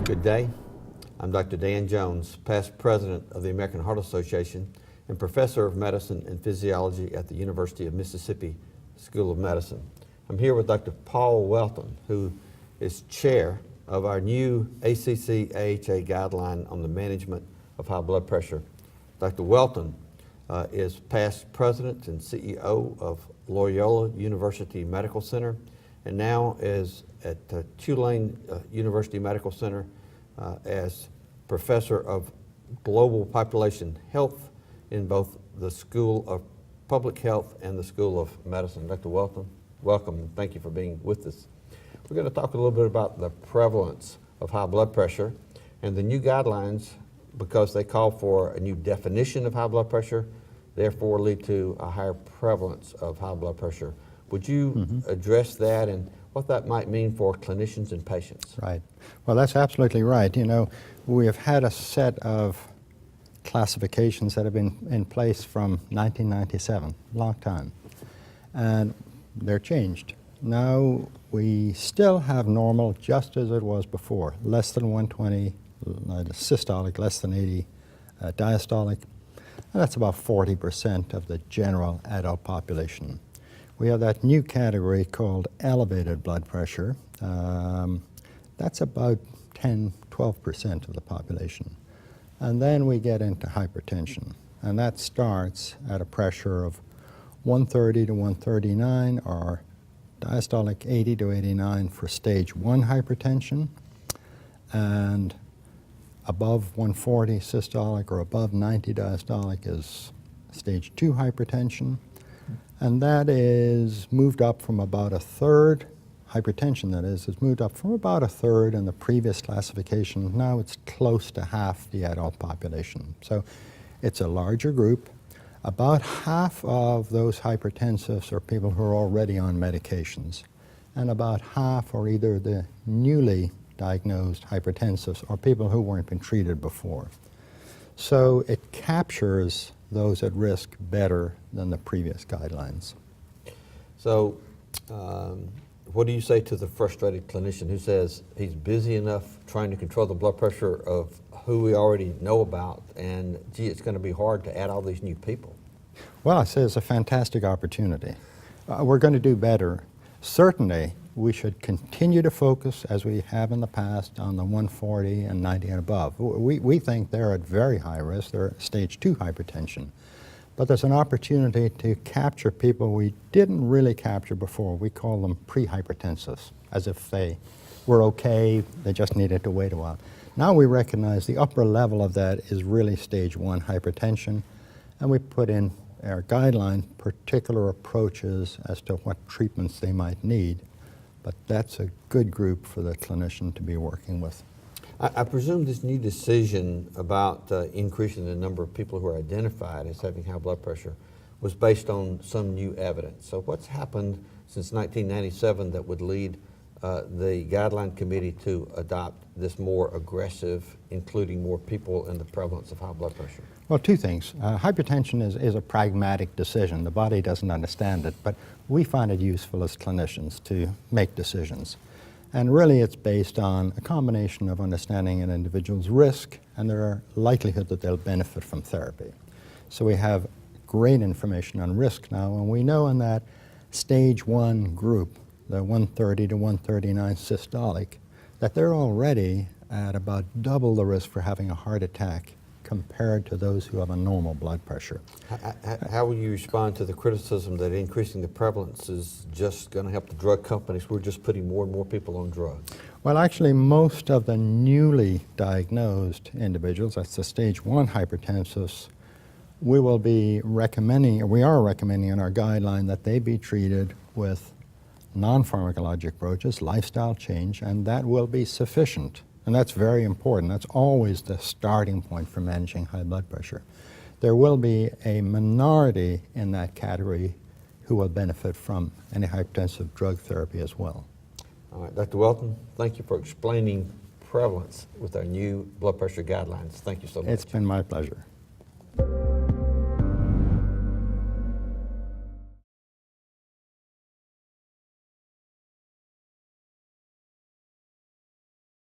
Good day. I'm Dr. Dan Jones, past president of the American Heart Association and professor of medicine and physiology at the University of Mississippi School of Medicine. I'm here with Dr. Paul Whelton, who is chair of our new ACC-AHA guideline on the management of high blood pressure. Dr. Whelton is past president and CEO of Loyola University Medical Center, and now is at Tulane University Medical Center as professor of global population health in both the School of Public Health and the School of Medicine. Dr. Whelton, welcome, and thank you for being with us. We're going to talk a little bit about the prevalence of high blood pressure and the new guidelines, because they call for a new definition of high blood pressure, therefore lead to a higher prevalence of high blood pressure. Would you address that and what that might mean for clinicians and patients? Right. Well, that's absolutely right. You know, we have had a set of classifications that have been in place from 1997, long time, and they're changed. Now we still have normal just as it was before, less than 120 systolic, less than 80 diastolic, and that's about 40% of the general adult population. We have that new category called elevated blood pressure. That's about 10–12% of the population. And then we get into hypertension, and that starts at a pressure of 130 to 139, or diastolic 80 to 89 for stage 1 hypertension, and above 140 systolic or above 90 diastolic is stage 2 hypertension. And that is moved up from about a third, hypertension that is moved up from about a third in the previous classification. Now it's close to half the adult population. So it's a larger group. About half of those hypertensives are people who are already on medications, and about half are either the newly diagnosed hypertensives or people who weren't been treated before. So it captures those at risk better than the previous guidelines. So what do you say to the frustrated clinician who says he's busy enough trying to control the blood pressure of who we already know about, and gee, it's going to be hard to add all these new people? Well, I say it's a fantastic opportunity. We're going to do better. Certainly, we should continue to focus, as we have in the past, on the 140 and 90 and above. We think they're at very high risk. They're stage 2 hypertension. But there's an opportunity to capture people we didn't really capture before. We call them pre-hypertensives, as if they were okay, they just needed to wait a while. Now we recognize the upper level of that is really stage 1 hypertension, and we put in our guideline particular approaches as to what treatments they might need. But that's a good group for the clinician to be working with. I presume this new decision about increasing the number of people who are identified as having high blood pressure was based on some new evidence. So what's happened since 1997 that would lead the guideline committee to adopt this more aggressive, including more people in the prevalence of high blood pressure? Well, two things. Hypertension is a pragmatic decision. The body doesn't understand it, but we find it useful as clinicians to make decisions. And really it's based on a combination of understanding an individual's risk and their likelihood that they'll benefit from therapy. So we have great information on risk now, and we know in that stage 1 group, the 130 to 139 systolic, that they're already at about double the risk for having a heart attack compared to those who have a normal blood pressure. How will you respond to the criticism that increasing the prevalence is just going to help the drug companies? We're just putting more and more people on drugs. Well, actually, most of the newly diagnosed individuals, that's the stage 1 hypertensives, we will be recommending, or we are recommending in our guideline, that they be treated with non-pharmacologic approaches, lifestyle change, and that will be sufficient. And that's very important. That's always the starting point for managing high blood pressure. There will be a minority in that category who will benefit from antihypertensive drug therapy as well. All right, Dr. Whelton, thank you for explaining prevalence with our new blood pressure guidelines. Thank you so much. It's been my pleasure.